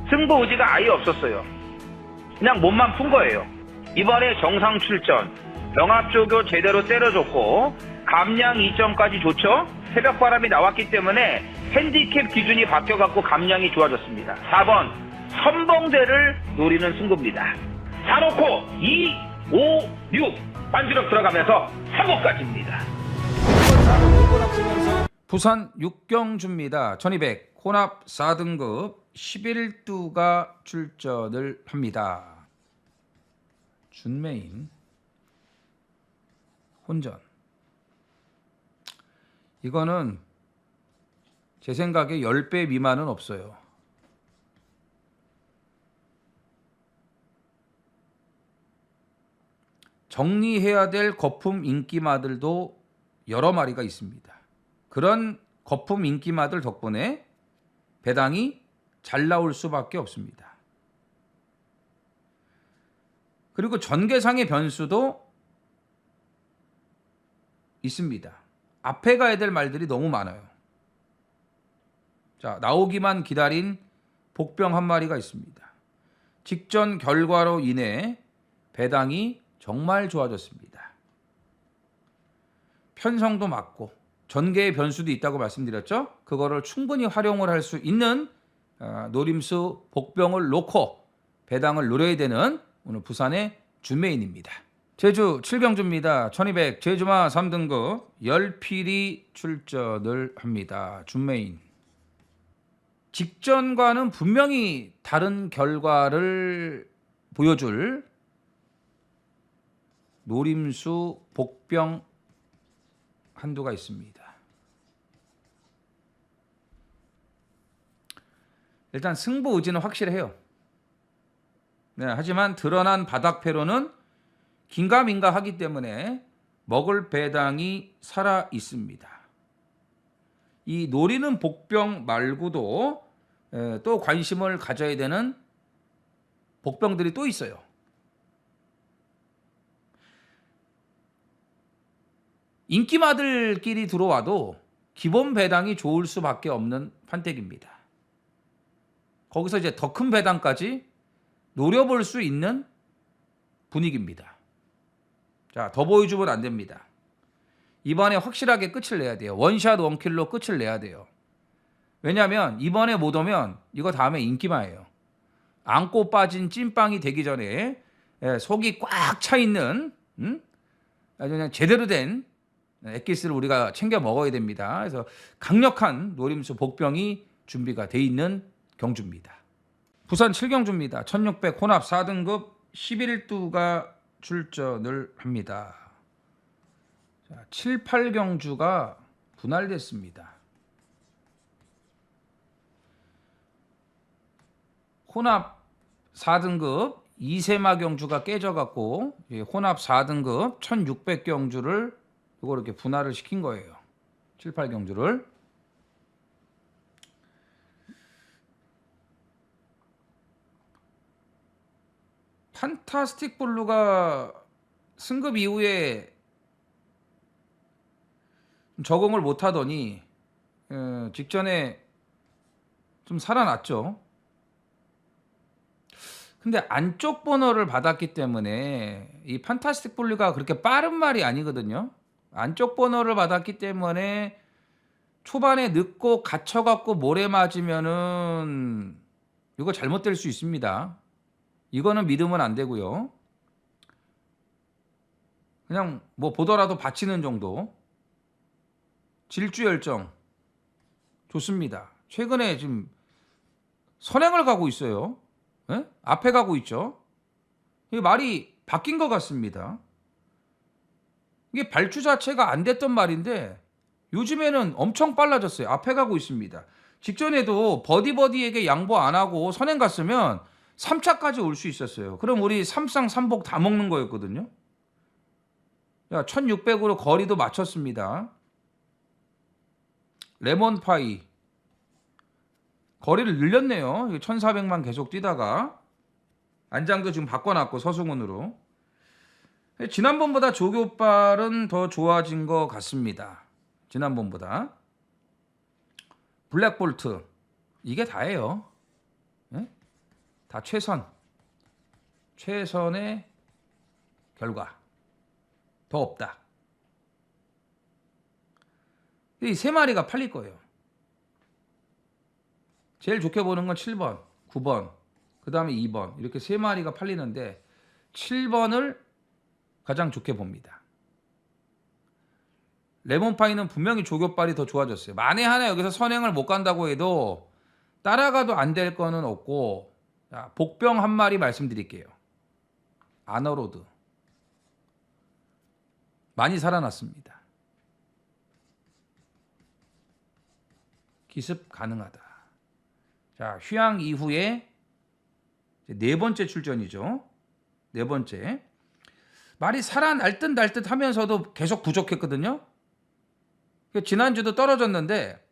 승부 의지가 아예 없었어요. 그냥 몸만 푼 거예요. 이번에 정상 출전, 병합조교 제대로 때려줬고 감량 2점까지 좋죠. 새벽바람이 나왔기 때문에 핸디캡 기준이 바뀌어갖고 감량이 좋아졌습니다. 4번 선봉대를 노리는 승부입니다. 사놓고 2, 5, 6 반주력 들어가면서 3호까지입니다. 6번 4번 5번 앞서면서 부산 육경주입니다. 1200 혼합 4등급 11두가 출전을 합니다. 준메인 혼전. 이거는 제 생각에 10배 미만은 없어요. 정리해야 될 거품 인기마들도 여러 마리가 있습니다. 그런 거품 인기마들 덕분에 배당이 잘 나올 수밖에 없습니다. 그리고 전개상의 변수도 있습니다. 앞에 가야 될 말들이 너무 많아요. 자, 나오기만 기다린 복병 한 마리가 있습니다. 직전 결과로 인해 배당이 정말 좋아졌습니다. 편성도 맞고 전개의 변수도 있다고 말씀드렸죠. 그거를 충분히 활용을 할 수 있는 노림수 복병을 놓고 배당을 노려야 되는 오늘 부산의 준메인입니다. 제주 칠경주입니다. 1200 제주마 3등급 10필이 출전을 합니다. 준메인. 직전과는 분명히 다른 결과를 보여줄 노림수 복병 한두가 있습니다. 일단 승부 의지는 확실해요. 네, 하지만 드러난 바닥패로는 긴가민가 하기 때문에 먹을 배당이 살아 있습니다. 이 노리는 복병 말고도 또 관심을 가져야 되는 복병들이 또 있어요. 인기마들끼리 들어와도 기본 배당이 좋을 수밖에 없는 판택입니다. 거기서 이제 더 큰 배당까지 노려볼 수 있는 분위기입니다. 자, 더 보여주면 안 됩니다. 이번에 확실하게 끝을 내야 돼요. 원샷 원킬로 끝을 내야 돼요. 왜냐하면 이번에 못 오면 이거 다음에 인기마예요. 안고 빠진 찐빵이 되기 전에 속이 꽉 차 있는 아주 그냥 제대로 된 엑기스를 우리가 챙겨 먹어야 됩니다. 그래서 강력한 노림수 복병이 준비가 돼 있는 경주입니다. 부산 칠경주입니다. 1600 혼합 4등급 11두가 출전을 합니다. 자, 7, 8경주가 분할됐습니다. 혼합 4등급 2세마 경주가 깨져갖고 혼합 4등급 1600경주를 이거 이렇게 분할을 시킨 거예요. 7, 8경주를. 판타스틱 블루가 승급 이후에 적응을 못하더니 직전에 좀 살아났죠. 근데 안쪽 번호를 받았기 때문에 이 판타스틱 분류가 그렇게 빠른 말이 아니거든요. 안쪽 번호를 받았기 때문에 초반에 늦고 갇혀갖고 모래 맞으면은 이거 잘못될 수 있습니다. 이거는 믿으면 안 되고요. 그냥 뭐 보더라도 바치는 정도. 질주 열정 좋습니다. 최근에 지금 선행을 가고 있어요. 예? 앞에 가고 있죠. 이게 말이 바뀐 것 같습니다. 이게 발주 자체가 안 됐던 말인데 요즘에는 엄청 빨라졌어요. 앞에 가고 있습니다. 직전에도 버디에게 양보 안 하고 선행 갔으면 3차까지 올 수 있었어요. 그럼 우리 3쌍 3복 다 먹는 거였거든요. 1600으로 거리도 맞췄습니다. 레몬파이 거리를 늘렸네요. 1400만 계속 뛰다가 안장도 지금 바꿔놨고 서승훈으로. 지난번보다 조교빨은 더 좋아진 것 같습니다. 지난번보다. 블랙볼트 이게 다예요. 네? 다 최선의 결과. 더 없다. 이 세 마리가 팔릴 거예요. 제일 좋게 보는 건 7번, 9번, 그 다음에 2번 이렇게 세 마리가 팔리는데 7번을 가장 좋게 봅니다. 레몬파이는 분명히 조교빨이 더 좋아졌어요. 만에 하나 여기서 선행을 못 간다고 해도 따라가도 안 될 거는 없고. 자, 복병 한 마리 말씀드릴게요. 아너로드 많이 살아났습니다. 기습 가능하다. 자, 휴양 이후에 네 번째 출전이죠. 네 번째. 말이 살아날 듯 날 듯 하면서도 계속 부족했거든요. 지난주도 떨어졌는데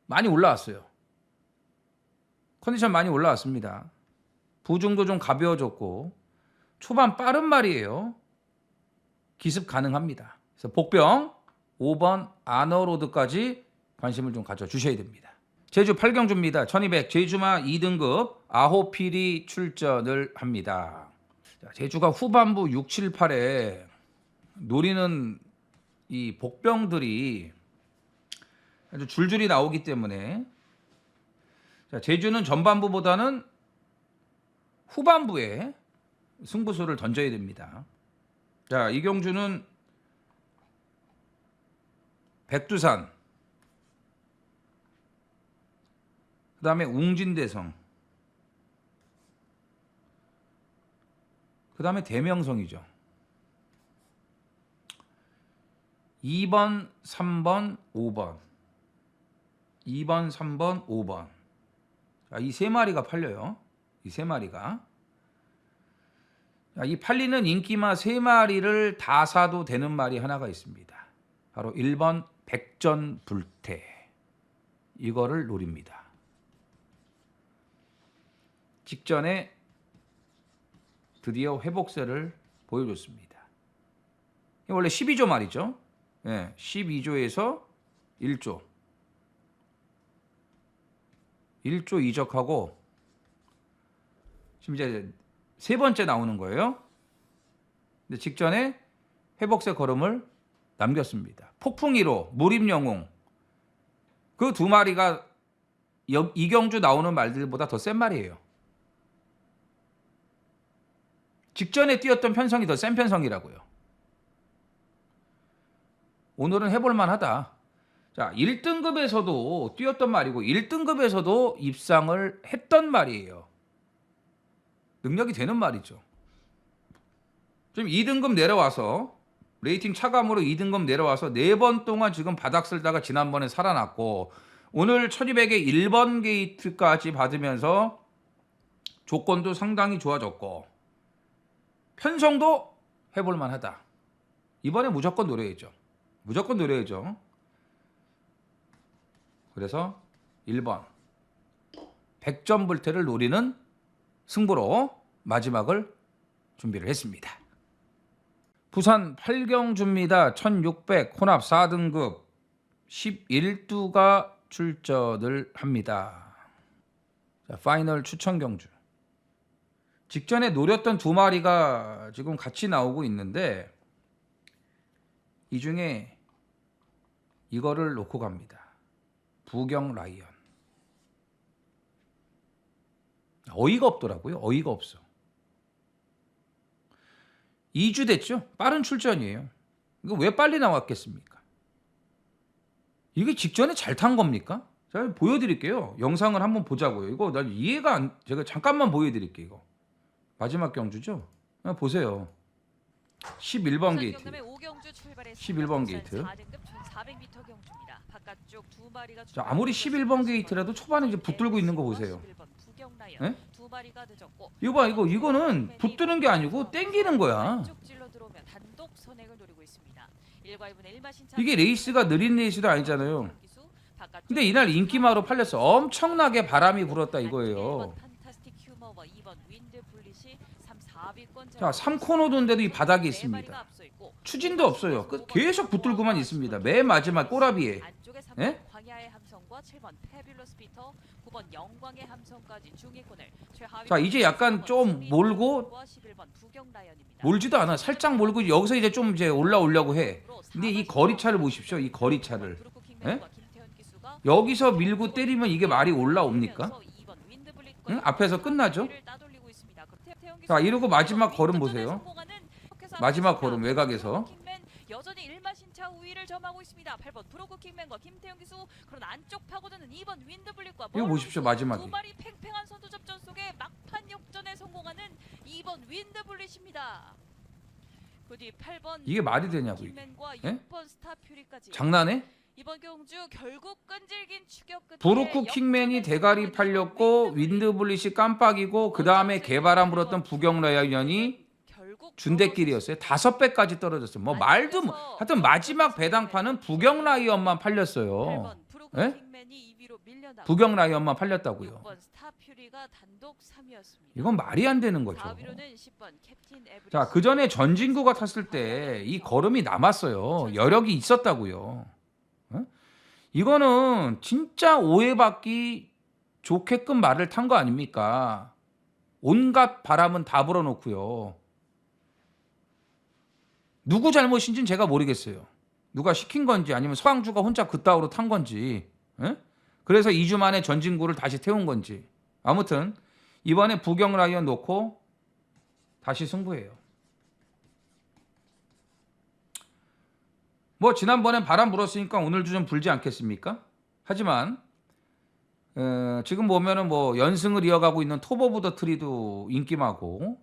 많이 올라왔어요. 컨디션 많이 올라왔습니다. 부중도 좀 가벼워졌고 초반 빠른 말이에요. 기습 가능합니다. 그래서 복병 5번 아너로드까지 관심을 좀 가져주셔야 됩니다. 제주 8경주입니다. 1200 제주마 2등급 아호필이 출전을 합니다. 자, 제주가 후반부 6, 7, 8에 노리는 이 복병들이 아주 줄줄이 나오기 때문에 자, 제주는 전반부보다는 후반부에 승부수를 던져야 됩니다. 자, 이경주는 백두산, 그 다음에 웅진대성, 그 다음에 대명성이죠. 2번, 3번, 5번 2번, 3번, 5번 이 세 마리가 팔려요. 이 세 마리가. 이 팔리는 인기마 세 마리를 다 사도 되는 말이 하나가 있습니다. 바로 1번 백전불태. 이거를 노립니다. 직전에 드디어 회복세를 보여줬습니다. 원래 12조 말이죠. 12조에서 1조. 1조 이적하고 지금 이제 세 번째 나오는 거예요. 근데 직전에 회복세 걸음을 남겼습니다. 폭풍 1호, 무림영웅. 그 두 마리가 이경주 나오는 말들보다 더 센 말이에요. 직전에 뛰었던 편성이 더 센 편성이라고요. 오늘은 해볼만 하다. 자, 1등급에서도 뛰었던 말이고 1등급에서도 입상을 했던 말이에요. 능력이 되는 말이죠. 지금 2등급 내려와서 레이팅 차감으로 2등급 내려와서 4번 동안 지금 바닥 쓸다가 지난번에 살아났고 오늘 1200에 1번 게이트까지 받으면서 조건도 상당히 좋아졌고 편성도 해볼만 하다. 이번에 무조건 노려야죠. 무조건 노려야죠. 그래서 1번 백전불태를 노리는 승부로 마지막을 준비를 했습니다. 부산 8경주입니다. 1600 혼합 4등급 11두가 출전을 합니다. 자, 파이널 추천 경주. 직전에 노렸던 두 마리가 지금 같이 나오고 있는데 이 중에 이거를 놓고 갑니다. 부경 라이언. 어이가 없더라고요. 어이가 없어. 2주 됐죠? 빠른 출전이에요. 이거 왜 빨리 나왔겠습니까? 이게 직전에 잘 탄 겁니까? 제가 보여드릴게요. 영상을 한번 보자고요. 이거 난 이해가 안... 제가 잠깐만 보여드릴게요. 이거. 마지막 경주죠? 그냥 보세요. 11번 게이트. 11번 게이트. 자, 아무리 11번 게이트라도 초반에 이제 붙들고 있는 거 보세요. 네? 이거 봐, 이거는 붙드는 게 아니고 땡기는 거야. 이게 레이스가 느린 레이스도 아니잖아요. 근데 이날 인기마로 팔렸어. 엄청나게 바람이 불었다 이거예요. 자, 3코너 돈데도 이 바닥에 있습니다. 추진도 없어요. 계속 붙들고만 있습니다. 맨 마지막 꼬라비에. 예? 자, 이제 약간 좀 몰고 몰지도 않아. 살짝 몰고 여기서 이제 좀 이제 올라오려고 해. 근데 이 거리차를 보십시오. 이 거리차를. 예? 여기서 밀고 때리면 이게 말이 올라옵니까? 응? 앞에서 끝나죠? 자, 이러고 마지막 걸음 보세요. 마지막 걸음 외곽에서. 여전히 일마신차 우위를 점하고 있습니다. 8번 브로크 킹맨과 김태형 기수. 그런 안쪽 파고드는 2번 윈드블릭과 이거 보십시오. 마지막에. 두 마리 팽팽한 선두 접전 속에 막판 역전에 성공하는 2번 윈드블릭입니다. 그 뒤 8번 이게 말이 되냐고 이게. 킹맨과 예? 6번 스타퓨리까지. 장난해? 이번 경주 결국 끈질긴 추격 끝에 브로크 킹맨이 대가리 팔렸고 윈드블릿이 깜빡이고 그 다음에 개바람 불었던 부경라이언이 준대길이었어요. 5배까지 떨어졌어요. 뭐 말도 하여튼 마지막 배당판은 부경라이언만 팔렸어요. 예? 부경라이언만 팔렸다고요. 이건 말이 안 되는 거죠. 자, 그 전에 전진구가 탔을 때 이 걸음이 남았어요. 여력이 있었다고요. 예? 이거는 진짜 오해받기 좋게끔 말을 탄 거 아닙니까? 온갖 바람은 다 불어놓고요. 누구 잘못인지는 제가 모르겠어요. 누가 시킨 건지 아니면 서강주가 혼자 그따위로 탄 건지. 예? 그래서 2주 만에 전진구를 다시 태운 건지. 아무튼 이번에 부경 라이언 놓고 다시 승부해요. 뭐 지난번엔 바람 불었으니까 오늘도 좀 불지 않겠습니까? 하지만 지금 보면은 뭐 연승을 이어가고 있는 톱 오브 더 트리도 인기마고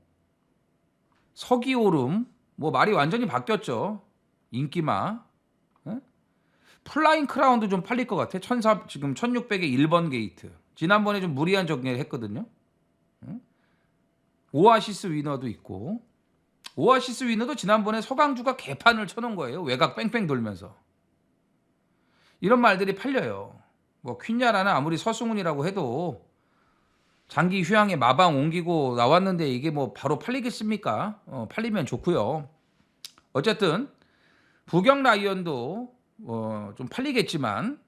서기오름 뭐 말이 완전히 바뀌었죠. 인기마. 예? 플라잉 크라운도 좀 팔릴 것 같아. 지금 1600에 1번 게이트. 지난번에 좀 무리한 정리를 했거든요. 예? 오아시스 위너도 있고. 오아시스 위너도 지난번에 서강주가 개판을 쳐놓은 거예요. 외곽 뺑뺑 돌면서. 이런 말들이 팔려요. 뭐 퀸야라는 아무리 서승훈이라고 해도 장기 휴양에 마방 옮기고 나왔는데 이게 뭐 바로 팔리겠습니까? 팔리면 좋고요. 어쨌든 부경 라이언도 좀 팔리겠지만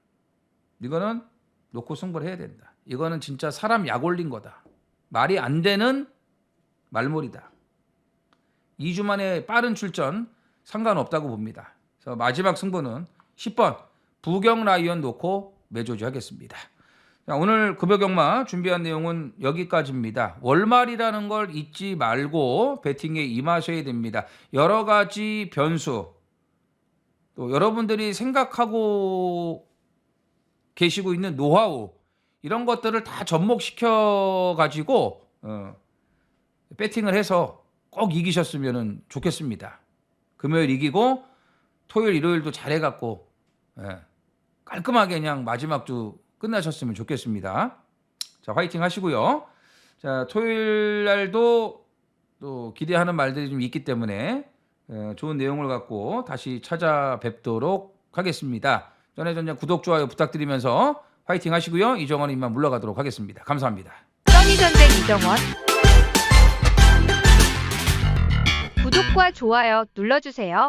이거는 놓고 승부를 해야 된다. 이거는 진짜 사람 약 올린 거다. 말이 안 되는 말몰이다. 2주 만에 빠른 출전 상관없다고 봅니다. 그래서 마지막 승부는 10번 부경 라이언 놓고 매조지하겠습니다. 자, 오늘 급여경마 준비한 내용은 여기까지입니다. 월말이라는 걸 잊지 말고 배팅에 임하셔야 됩니다. 여러 가지 변수, 또 여러분들이 생각하고 계시고 있는 노하우 이런 것들을 다 접목시켜 가지고 배팅을 해서 꼭 이기셨으면 좋겠습니다. 금요일 이기고 토요일 일요일도 잘해갖고 깔끔하게 그냥 마지막 주 끝나셨으면 좋겠습니다. 자, 화이팅 하시고요. 자, 토요일 날도 또 기대하는 말들이 좀 있기 때문에 좋은 내용을 갖고 다시 찾아뵙도록 하겠습니다. 전에 구독, 좋아요 부탁드리면서 화이팅 하시고요. 이정원은 이만 물러가도록 하겠습니다. 감사합니다. 써니전쟁 이정원 구독 구독과 좋아요 눌러주세요.